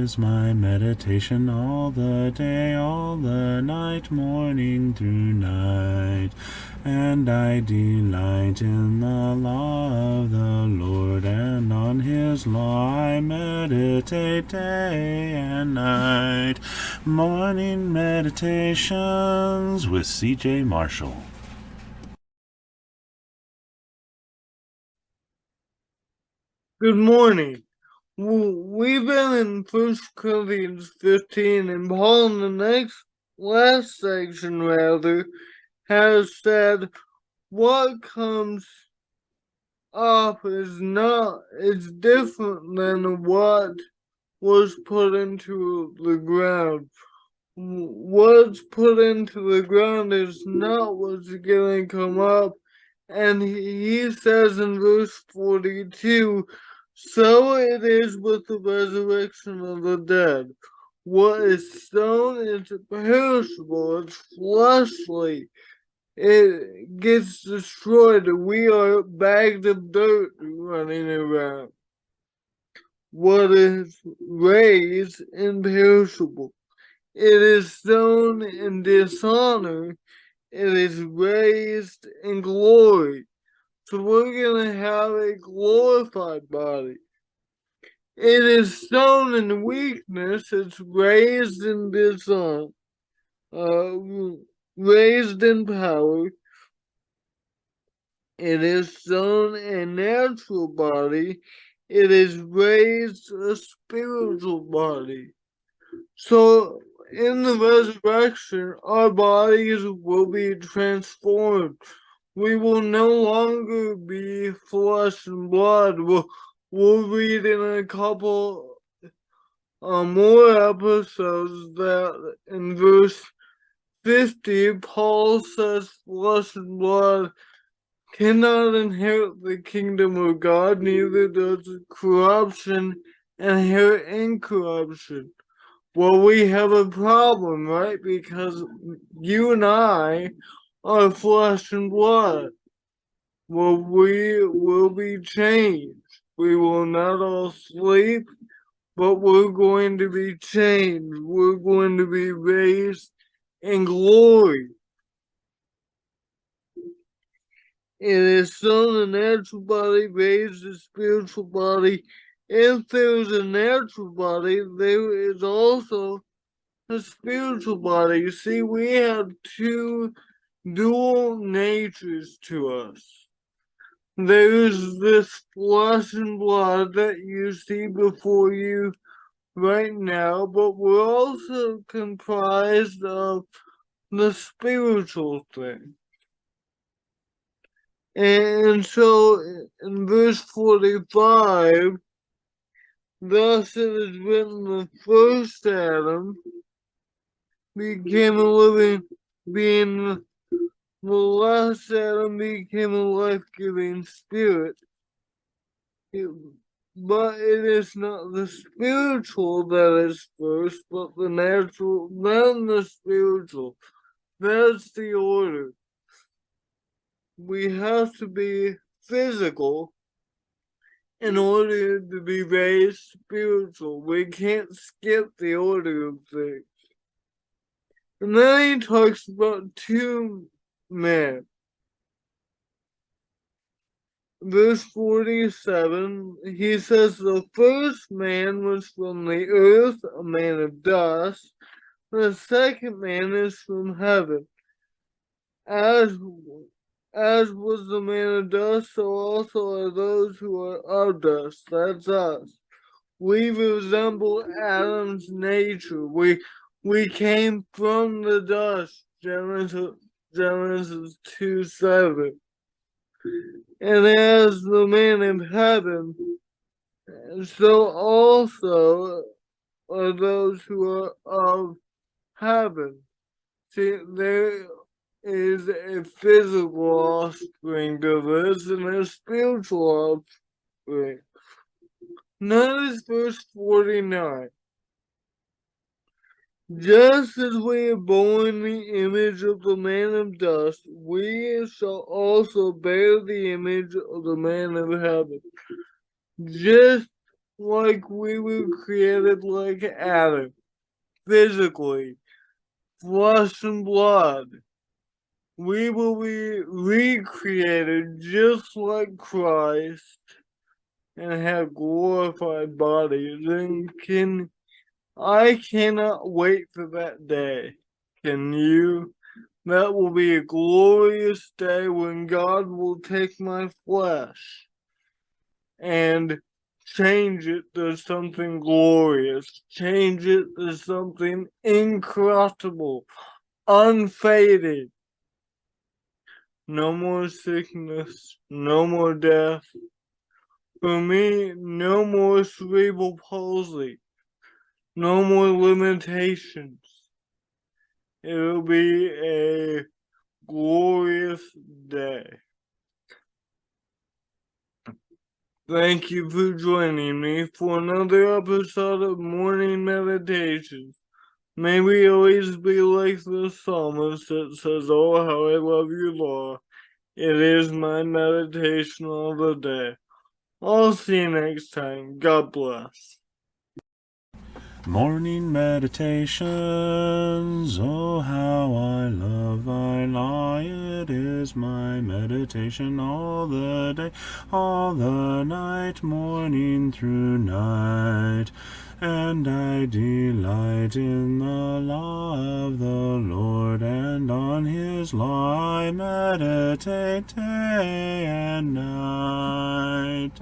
is my meditation all the day, all the night, morning through night. And I delight in the law of the Lord, and on his law I meditate day and night. Morning Meditations with C.J. Marshall. Good morning. We've been in 1 Corinthians 15, and Paul in the last section has said what comes up it's different than what was put into the ground. What's put into the ground is not what's gonna come up. And he says in verse 42, so it is with the resurrection of the dead. What is sown is perishable, it's fleshly, it gets destroyed. We are bags of dirt running around. What is raised imperishable. It is sown in dishonor, it is raised in glory. So we're gonna have a glorified body. It is sown in weakness, it's raised in dishonor, raised in power. It is sown a natural body, it is raised a spiritual body. So in the resurrection, our bodies will be transformed. We will no longer be flesh and blood. We'll read in a couple more episodes that in verse 50, Paul says flesh and blood cannot inherit the kingdom of God, neither does corruption inherit incorruption. Well, we have a problem, right? Because you and I are flesh and blood. Well, we will be changed. We will not all sleep, but we're going to be changed. We're going to be raised in glory. It is sown a natural body, raised a spiritual body. If there is a natural body, there is also a spiritual body. You see, we have two dual natures to us. There's this flesh and blood that you see before you right now, but we're also comprised of the spiritual thing. And so in verse 45, thus it is written, the first Adam became a living being, the last Adam became a life-giving spirit. But it is not the spiritual that is first, but the natural, then the spiritual. That's the order. We have to be physical in order to be raised spiritual. We can't skip the order of things. And then he talks about two men. Verse 47, he says, the first man was from the earth, a man of dust. The second man is from heaven. As was the man of dust, so also are those who are of dust. That's us. We resemble Adam's nature. We came from the dust. Genesis 2:7. And as the man in heaven, so also are those who are of heaven. See, there is a physical offspring to this and a spiritual offspring. Notice verse 49. Just as we are born the image of the man of dust, we shall also bear the image of the man of heaven. Just like we were created like Adam, physically, flesh and blood. We will be recreated just like Christ and have glorified bodies. And I cannot wait for that day. Can you? That will be a glorious day when God will take my flesh and change it to something glorious, change it to something incorruptible, unfading. No more sickness, no more death. For me, no more cerebral palsy, no more limitations. It will be a glorious day. Thank you for joining me for another episode of Morning Meditations. May we always be like the psalmist that says, "Oh, how I love your law. It is my meditation all the day." I'll see you next time. God bless. Morning meditations, oh how I love thy law, it is my meditation all the day, all the night, morning through night. And I delight in the law of the Lord, and on his law I meditate day and night.